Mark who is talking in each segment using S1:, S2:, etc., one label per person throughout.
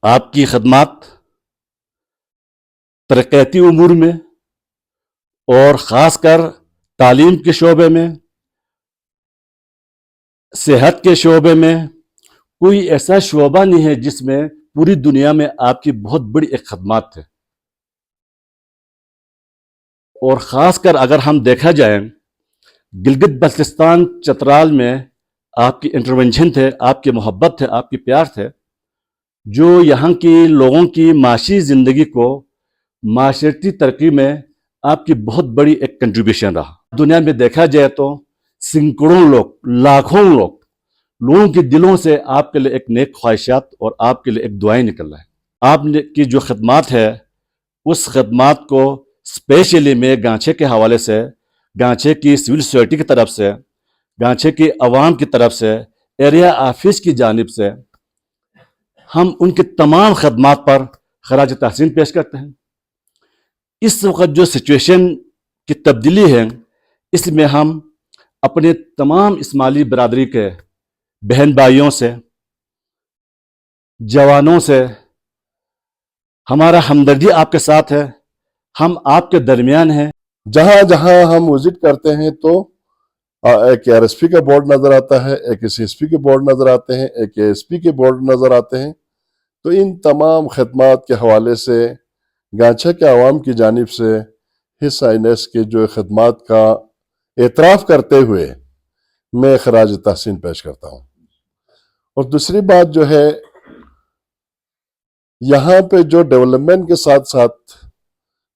S1: آپ کی خدمات ترقیاتی امور میں اور خاص کر تعلیم کے شعبے میں، صحت کے شعبے میں، کوئی ایسا شعبہ نہیں ہے جس میں پوری دنیا میں آپ کی بہت بڑی ایک خدمات ہے۔ اور خاص کر اگر ہم دیکھا جائے، گلگت بلتستان چترال میں آپ کی انٹرونشن تھے، آپ کی محبت تھے، آپ کی پیار تھے، جو یہاں کی لوگوں کی معاشی زندگی کو معاشرتی ترقی میں آپ کی بہت بڑی ایک کنٹریبیوشن رہا۔ دنیا میں دیکھا جائے تو سینکڑوں لوگ، لاکھوں لوگوں کے دلوں سے آپ کے لیے ایک نیک خواہشات اور آپ کے لیے ایک دعائیں نکل رہا ہے۔ آپ کی جو خدمات ہے، اس خدمات کو اسپیشلی میں گانچھے کے حوالے سے، گانچھے کی سول سوسائٹی کی طرف سے، گانچھے کی عوام کی طرف سے، ایریا آفس کی جانب سے ہم ان کی تمام خدمات پر خراج تحسین پیش کرتے ہیں۔ اس وقت جو سچویشن کی تبدیلی ہے، اس میں ہم اپنے تمام اسماعیلی برادری کے بہن بھائیوں سے، جوانوں سے، ہمارا ہمدردی آپ کے ساتھ ہے، ہم آپ کے درمیان ہیں۔
S2: جہاں جہاں ہم وزٹ کرتے ہیں تو ایک آر ایس پی کا بورڈ نظر آتا ہے، ایک سی ایس پی کے بورڈ نظر آتے ہیں، ایک اے ایس پی کے بورڈ نظر آتے ہیں۔ تو ان تمام خدمات کے حوالے سے گانچھا کے عوام کی جانب سے ہس آئینس کے جو خدمات کا اعتراف کرتے ہوئے میں خراج تحسین پیش کرتا ہوں۔ اور دوسری بات جو ہے، یہاں پہ جو ڈیولپمنٹ کے ساتھ ساتھ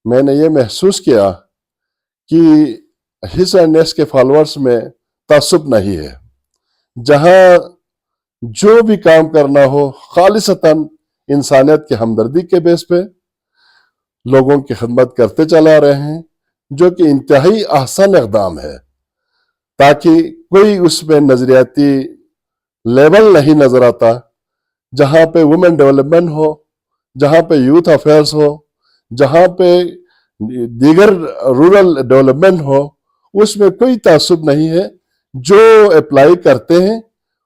S2: میں نے یہ محسوس کیا کہ ہس آئینس کے فالورز میں تعصب نہیں ہے۔ جہاں جو بھی کام کرنا ہو خالصتاً انسانیت کی ہمدردی کے بیس پہ لوگوں کی خدمت کرتے چلا آ رہے ہیں، جو کہ انتہائی احسن اقدام ہے، تاکہ کوئی اس میں نظریاتی لیبل نہیں نظر آتا۔ جہاں پہ وومن ڈیولپمنٹ ہو، جہاں پہ یوتھ افیئرس ہو، جہاں پہ دیگر رورل ڈیولپمنٹ ہو، اس میں کوئی تعصب نہیں ہے۔ جو اپلائی کرتے ہیں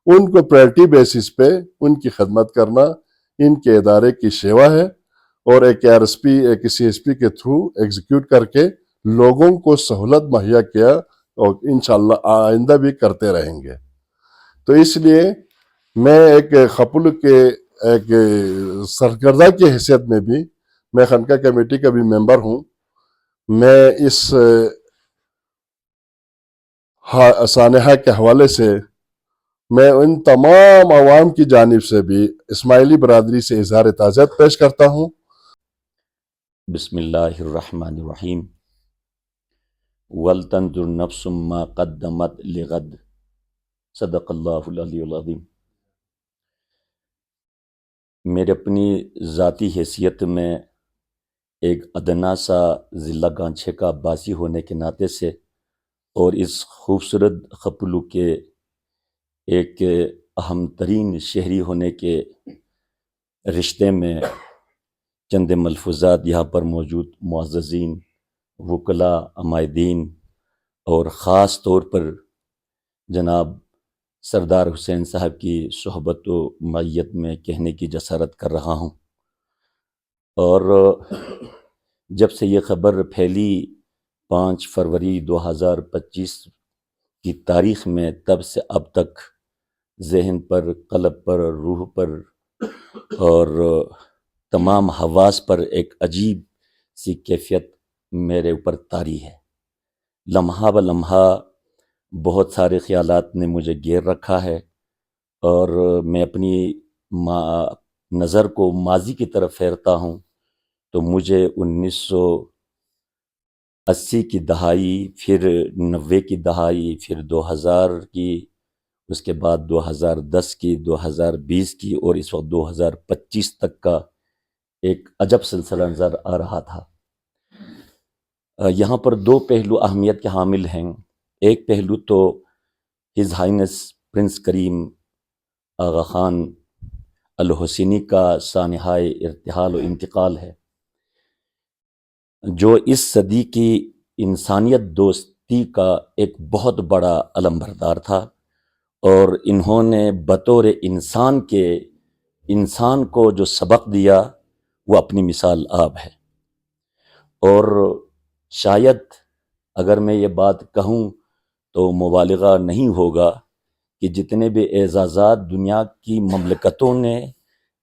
S2: ان کو پرائرٹی بیسس پہ ان کی خدمت کرنا ان کے ادارے کی شیوا ہے، اور ایک آر ایس پی، ایک سی ایس پی کے تھرو ایگزیکیوٹ کر کے لوگوں کو سہولت مہیا کیا، اور انشاءاللہ آئندہ بھی کرتے رہیں گے۔ تو اس لیے میں ایک خپل کے ایک سرکردہ کی حیثیت میں بھی، میں خانقاہ کمیٹی کا بھی ممبر ہوں، میں اس سانحہ کے حوالے سے میں ان تمام عوام کی جانب سے بھی اسماعیلی برادری سے اظہار تعزیت پیش کرتا ہوں۔
S3: بسم اللہ الرحمن الرحیم۔ وَلْتَنْظُرْ نَفْسٌ مَّا قَدَّمَتْ لِغَدٍ، صدق اللہ العلی العظیم۔ میرے اپنی ذاتی حیثیت میں ایک ادنا سا ضلع گانچھے کا باسی ہونے کے ناطے سے، اور اس خوبصورت خپلو کے ایک اہم ترین شہری ہونے کے رشتے میں چند ملفوظات یہاں پر موجود معززین، وکلاء، عمائدین، اور خاص طور پر جناب سردار حسین صاحب کی صحبت و معیت میں کہنے کی جسارت کر رہا ہوں۔ اور جب سے یہ خبر پھیلی 5 فروری 2025 کی تاریخ میں، تب سے اب تک ذہن پر، قلب پر، روح پر اور تمام حواس پر ایک عجیب سی کیفیت میرے اوپر طاری ہے۔ لمحہ بلمحہ بہت سارے خیالات نے مجھے گھیر رکھا ہے، اور میں اپنی نظر کو ماضی کی طرف پھیرتا ہوں تو مجھے 1980 کی دہائی، پھر 90 کی دہائی، پھر 2000 کی، اس کے بعد 2010 کی، 2020 کی، اور اس وقت 2025 تک کا ایک عجب سلسلہ نظر آ رہا تھا۔ یہاں پر 2 پہلو اہمیت کے حامل ہیں۔ ایک پہلو تو ہز ہائنس پرنس کریم آغا خان الحسینی کا سانحہ ارتحال و انتقال ہے، جو اس صدی کی انسانیت دوستی کا ایک بہت بڑا علم بردار تھا، اور انہوں نے بطور انسان کے انسان کو جو سبق دیا وہ اپنی مثال آپ ہے. اور شاید اگر میں یہ بات کہوں تو مبالغہ نہیں ہوگا کہ جتنے بھی اعزازات دنیا کی مملکتوں نے،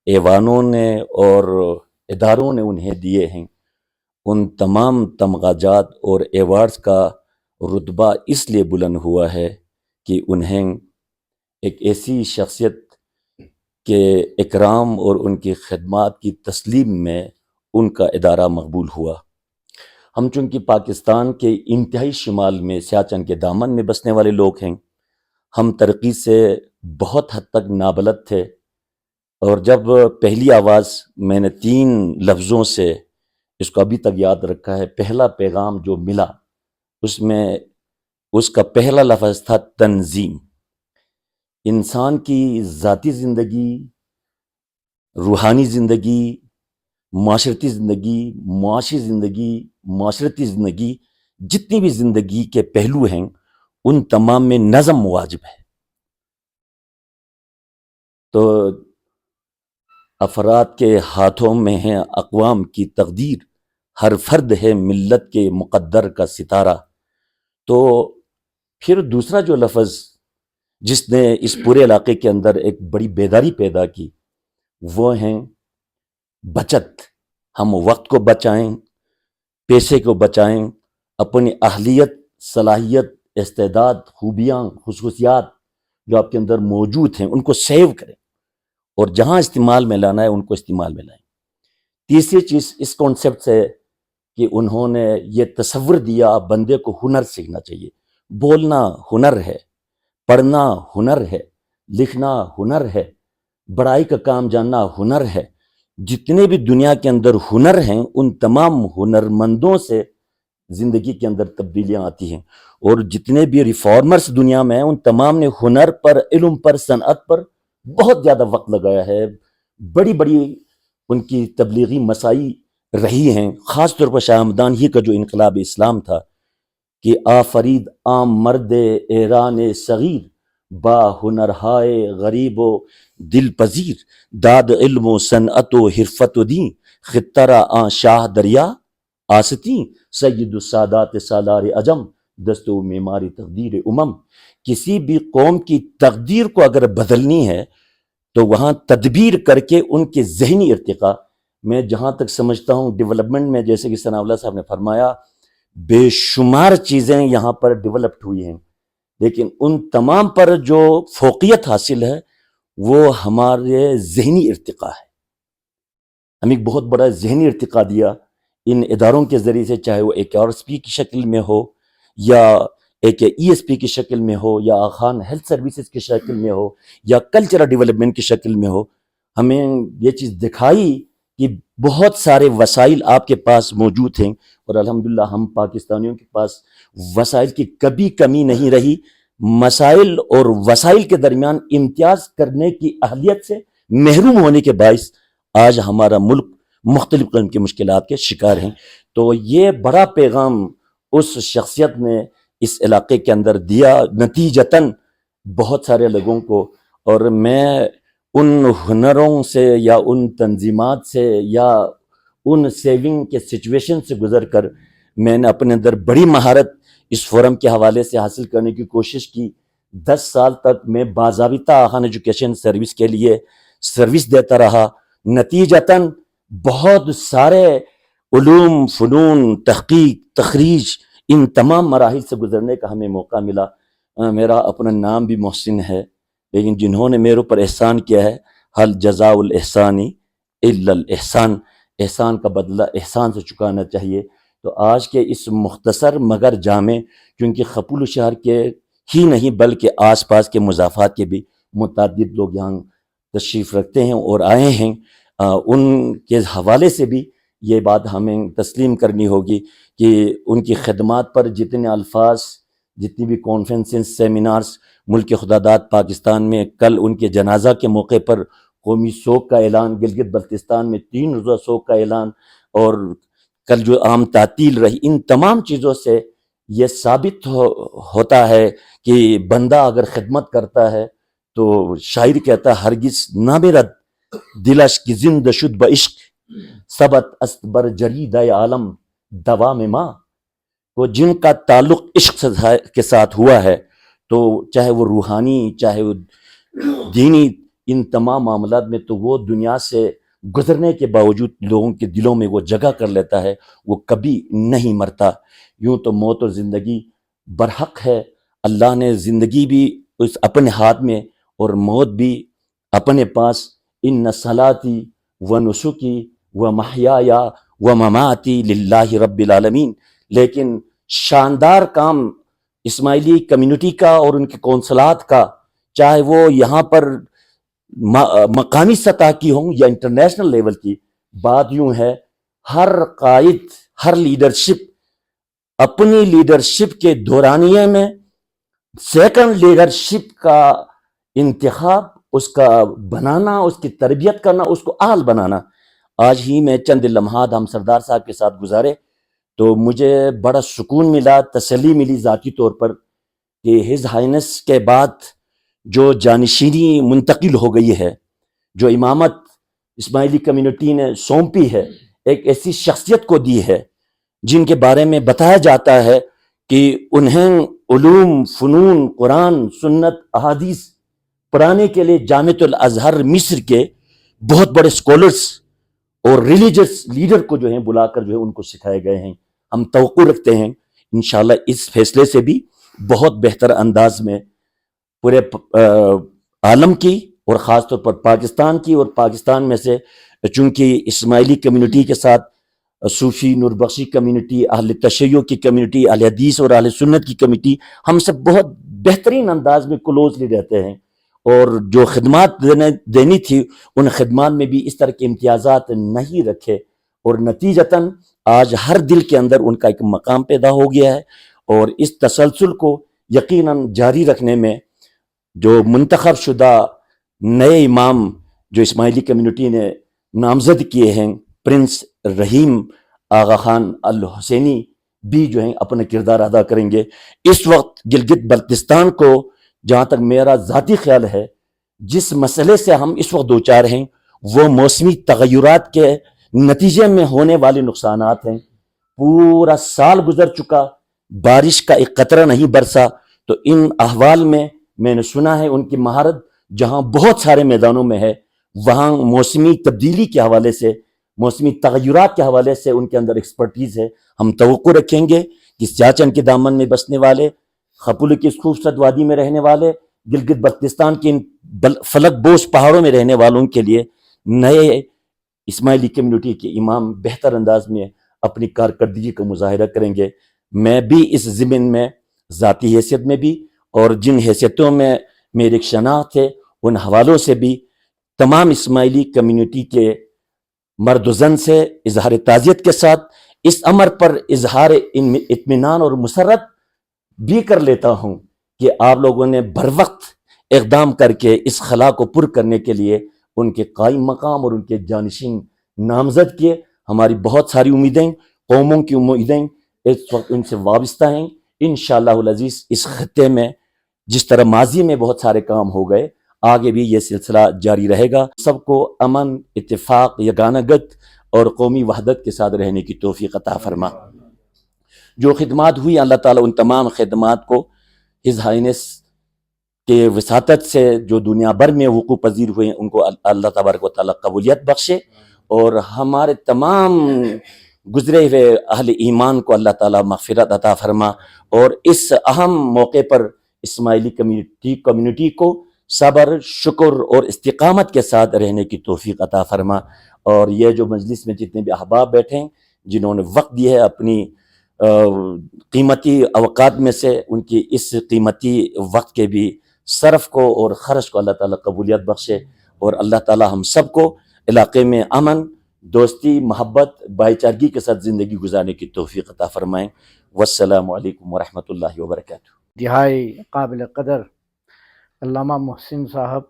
S3: ایوانوں نے اور اداروں نے انہیں دیے ہیں، ان تمام تمغاجات اور ایوارڈز کا رتبہ اس لیے بلند ہوا ہے کہ انہیں ایک ایسی شخصیت کے اکرام اور ان کی خدمات کی تسلیم میں ان کا ادارہ مقبول ہوا. ہم چونکہ پاکستان کے انتہائی شمال میں سیاچن کے دامن میں بسنے والے لوگ ہیں، ہم ترقی سے بہت حد تک نابلد تھے. اور جب پہلی آواز میں نے 3 لفظوں سے اس کو ابھی تک یاد رکھا ہے، پہلا پیغام جو ملا اس میں اس کا پہلا لفظ تھا تنظیم. انسان کی ذاتی زندگی، روحانی زندگی، معاشرتی زندگی، معاشی زندگی، معاشرتی زندگی، جتنی بھی زندگی کے پہلو ہیں ان تمام میں نظم واجب ہے. تو افراد کے ہاتھوں میں ہے اقوام کی تقدیر، ہر فرد ہے ملت کے مقدر کا ستارہ. تو پھر دوسرا جو لفظ جس نے اس پورے علاقے کے اندر ایک بڑی بیداری پیدا کی وہ ہیں بچت. ہم وقت کو بچائیں، پیسے کو بچائیں، اپنی اہلیت، صلاحیت، استعداد، خوبیاں، خصوصیات جو آپ کے اندر موجود ہیں ان کو سیو کریں اور جہاں استعمال میں لانا ہے ان کو استعمال میں لائیں. تیسری چیز اس کانسیپٹ سے کہ انہوں نے یہ تصور دیا بندے کو ہنر سیکھنا چاہیے. بولنا ہنر ہے، پڑھنا ہنر ہے، لکھنا ہنر ہے، بڑائی کا کام جاننا ہنر ہے. جتنے بھی دنیا کے اندر ہنر ہیں ان تمام ہنرمندوں سے زندگی کے اندر تبدیلیاں آتی ہیں. اور جتنے بھی ریفارمرز دنیا میں ہیں ان تمام نے ہنر پر، علم پر، صنعت پر بہت زیادہ وقت لگایا ہے. بڑی بڑی ان کی تبلیغی مساعی رہی ہیں. خاص طور پر شاہ ہمدان ہی کا جو انقلاب اسلام تھا کہ آفرید عام مرد ایران صغیر، با ہنرہائے غریب و دل پذیر، داد علم و صنعت و حرفت و دین، خطرہ آن شاہ دریا آستین، سید السادات سالار عجم، دست و معماری تقدیر امم. کسی بھی قوم کی تقدیر کو اگر بدلنی ہے تو وہاں تدبیر کر کے ان کے ذہنی ارتقاء میں جہاں تک سمجھتا ہوں ڈیولپمنٹ میں، جیسے کہ ثناء اللہ صاحب نے فرمایا، بے شمار چیزیں یہاں پر ڈیولپڈ ہوئی ہیں، لیکن ان تمام پر جو فوقیت حاصل ہے وہ ہمارے ذہنی ارتقاء ہے. ہمیں ایک بہت بڑا ذہنی ارتقاء دیا ان اداروں کے ذریعے سے، چاہے وہ ایک RSP کی شکل میں ہو یا ایک ESP کی شکل میں ہو یا خان ہیلتھ سروسز کی شکل میں ہو یا کلچرل ڈیولپمنٹ کی شکل میں ہو. ہمیں یہ چیز دکھائی کہ بہت سارے وسائل آپ کے پاس موجود ہیں اور الحمدللہ ہم پاکستانیوں کے پاس وسائل کی کبھی کمی نہیں رہی. مسائل اور وسائل کے درمیان امتیاز کرنے کی اہلیت سے محروم ہونے کے باعث آج ہمارا ملک مختلف قسم کی مشکلات کے شکار ہیں. تو یہ بڑا پیغام اس شخصیت نے اس علاقے کے اندر دیا نتیجتاً بہت سارے لوگوں کو. اور میں ان ہنروں سے یا ان تنظیمات سے یا ان سیونگ کے سچویشن سے گزر کر میں نے اپنے اندر بڑی مہارت اس فورم کے حوالے سے حاصل کرنے کی کوشش کی. 10 سال تک میں باضابطہ آخان ایجوکیشن سروس کے لیے سروس دیتا رہا. نتیجتاً بہت سارے علوم، فنون، تحقیق، تخریج، ان تمام مراحل سے گزرنے کا ہمیں موقع ملا. میرا اپنا نام بھی محسن ہے، لیکن جنہوں نے میرے اوپر احسان کیا ہے، حل جزاء الاحسان الا الاحسان، احسان کا بدلہ احسان سے چکانا چاہیے. تو آج کے اس مختصر مگر جامع، کیونکہ خپول شہر کے ہی نہیں بلکہ آس پاس کے مضافات کے بھی متعدد لوگ یہاں تشریف رکھتے ہیں اور آئے ہیں، ان کے حوالے سے بھی یہ بات ہمیں تسلیم کرنی ہوگی کہ ان کی خدمات پر جتنے الفاظ، جتنی بھی کانفرنسز، سیمینارز ملک خداداد پاکستان میں، کل ان کے جنازہ کے موقع پر قومی سوگ کا اعلان، گلگت بلتستان میں 3 روزہ سوگ کا اعلان، اور کل جو عام تعطیل رہی، ان تمام چیزوں سے یہ ثابت ہوتا ہے کہ بندہ اگر خدمت کرتا ہے تو شاعر کہتا ہے ہرگز نہ برد دلش کی زند شد با عشق سبت است بر جرید عالم دوام ماں. وہ جن کا تعلق عشق کے ساتھ ہوا ہے تو چاہے وہ روحانی چاہے وہ دینی ان تمام معاملات میں تو وہ دنیا سے گزرنے کے باوجود لوگوں کے دلوں میں وہ جگہ کر لیتا ہے, وہ کبھی نہیں مرتا. یوں تو موت اور زندگی برحق ہے, اللہ نے زندگی بھی اس اپنے ہاتھ میں اور موت بھی اپنے پاس. ان صلاتی و نسکی و محیایا و مماتی للہ رب العالمین. لیکن شاندار کام اسماعیلی کمیونٹی کا اور ان کے کونسلات کا, چاہے وہ یہاں پر مقامی سطح کی ہوں یا انٹرنیشنل لیول کی, بات یوں ہے ہر قائد ہر لیڈرشپ اپنی لیڈرشپ کے دورانیے میں سیکنڈ لیڈرشپ کا انتخاب, اس کا بنانا, اس کی تربیت کرنا, اس کو اہل بنانا. آج ہی میں چند لمحات ہم سردار صاحب کے ساتھ گزارے تو مجھے بڑا سکون ملا, تسلی ملی ذاتی طور پر کہ ہز ہائنس کے بعد جو جانشینی منتقل ہو گئی ہے, جو امامت اسماعیلی کمیونٹی نے سونپی ہے, ایک ایسی شخصیت کو دی ہے جن کے بارے میں بتایا جاتا ہے کہ انہیں علوم, فنون, قرآن, سنت, احادیث پڑھانے کے لیے جامعۃ الازہر مصر کے بہت بڑے اسکالرس اور ریلیجس لیڈر کو جو ہیں بلا کر جو ہے ان کو سکھائے گئے ہیں. ہم توقع رکھتے ہیں انشاءاللہ اس فیصلے سے بھی بہت بہتر انداز میں پورے عالم کی اور خاص طور پر پاکستان کی, اور پاکستان میں سے چونکہ اسماعیلی کمیونٹی کے ساتھ صوفی نور بخشی کمیونٹی, اہل تشیع کی کمیونٹی, اہل حدیث اور اہل سنت کی کمیونٹی, ہم سب بہت بہترین انداز میں کلوزلی رہتے ہیں, اور جو خدمات دینی تھی ان خدمات میں بھی اس طرح کے امتیازات نہیں رکھے, اور نتیجتاً آج ہر دل کے اندر ان کا ایک مقام پیدا ہو گیا ہے. اور اس تسلسل کو یقیناً جاری رکھنے میں جو منتخب شدہ نئے امام جو اسماعیلی کمیونٹی نے نامزد کیے ہیں, پرنس رحیم آغا خان الحسینی بھی جو ہیں اپنا کردار ادا کریں گے. اس وقت گلگت بلتستان کو جہاں تک میرا ذاتی خیال ہے جس مسئلے سے ہم اس وقت دوچار ہیں وہ موسمی تغیرات کے نتیجے میں ہونے والے نقصانات ہیں. پورا سال گزر چکا, بارش کا ایک قطرہ نہیں برسا, تو ان احوال میں نے سنا ہے ان کی مہارت جہاں بہت سارے میدانوں میں ہے, وہاں موسمی تبدیلی کے حوالے سے, موسمی تغیرات کے حوالے سے ان کے اندر ایکسپرٹیز ہے. ہم توقع رکھیں گے کہ سیاچن کے دامن میں بسنے والے, خپولو کی اس خوبصورت وادی میں رہنے والے, گلگت بلتستان کے ان فلک بوش پہاڑوں میں رہنے والوں کے لیے نئے اسماعیلی کمیونٹی کے امام بہتر انداز میں اپنی کارکردگی کا مظاہرہ کریں گے. میں بھی اس ضمن میں ذاتی حیثیت میں بھی اور جن حیثیتوں میں میری ایک شناخت ہے ان حوالوں سے بھی تمام اسماعیلی کمیونٹی کے مرد و زن سے اظہار تعزیت کے ساتھ اس امر پر اظہار اطمینان اور مسرت بھی کر لیتا ہوں کہ آپ لوگوں نے بر وقت اقدام کر کے اس خلا کو پر کرنے کے لیے ان کے قائم مقام اور ان کے جانشین نامزد کیے. ہماری بہت ساری امیدیں, قوموں کی امیدیں اس وقت ان سے وابستہ ہیں. انشاءاللہ العزیز اس خطے میں جس طرح ماضی میں بہت سارے کام ہو گئے, آگے بھی یہ سلسلہ جاری رہے گا. سب کو امن, اتفاق, یگانگت اور قومی وحدت کے ساتھ رہنے کی توفیق عطا فرما. جو خدمات ہوئی اللہ تعالیٰ ان تمام خدمات کو ہز ہائنس کے وساطت سے جو دنیا بھر میں وقوع پذیر ہوئے ہیں ان کو اللہ تبارک و تعالیٰ قبولیت بخشے, اور ہمارے تمام گزرے ہوئے اہل ایمان کو اللہ تعالیٰ مغفرت عطا فرما, اور اس اہم موقع پر اسماعیلی کمیونٹی کو صبر, شکر اور استقامت کے ساتھ رہنے کی توفیق عطا فرما. اور یہ جو مجلس میں جتنے بھی احباب بیٹھے ہیں جنہوں نے وقت دیا ہے اپنی قیمتی اوقات میں سے, ان کی اس قیمتی وقت کے بھی صرف کو اور خرچ کو اللہ تعالیٰ قبولیت بخشے, اور اللہ تعالیٰ ہم سب کو علاقے میں امن, دوستی, محبت, بھائی چارگی کے ساتھ زندگی گزارنے کی توفیق عطا فرمائیں. والسلام علیکم ورحمۃ اللہ وبرکاتہ.
S4: انتہائی قابل قدر علامہ محسن صاحب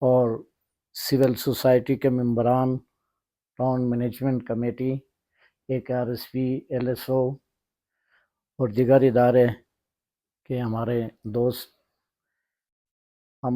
S4: اور سول سوسائٹی کے ممبران, town management committee, AKRSP, LSO اور دیگر ادارے کے ہمارے دوست, ہم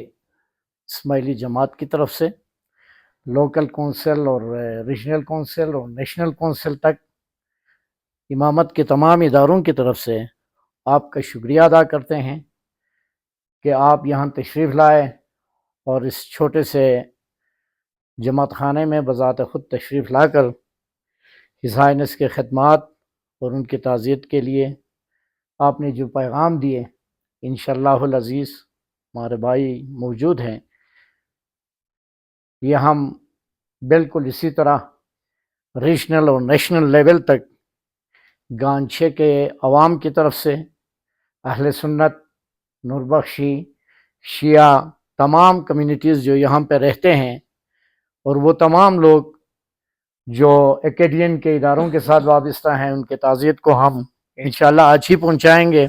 S4: اسماعیلی جماعت کی طرف سے لوکل کونسل اور ریجنل کونسل اور نیشنل کونسل تک امامت کے تمام اداروں کی طرف سے آپ کا شکریہ ادا کرتے ہیں کہ آپ یہاں تشریف لائے اور اس چھوٹے سے جماعت خانے میں بذات خود تشریف لا کر ہز ہائنس کے خدمات اور ان کی تعزیت کے لیے آپ نے جو پیغام دیے، انشاءاللہ العزیز ہمارے بھائی موجود ہیں، یہ ہم بالکل اسی طرح ریجنل اور نیشنل لیول تک گانچھے کے عوام کی طرف سے اہل سنت، نوربخشی، شیعہ، تمام کمیونٹیز جو یہاں پہ رہتے ہیں اور وہ تمام لوگ جو ایکیڈین کے اداروں کے ساتھ وابستہ ہیں، ان کے تعزیت کو ہم انشاءاللہ آج ہی پہنچائیں گے۔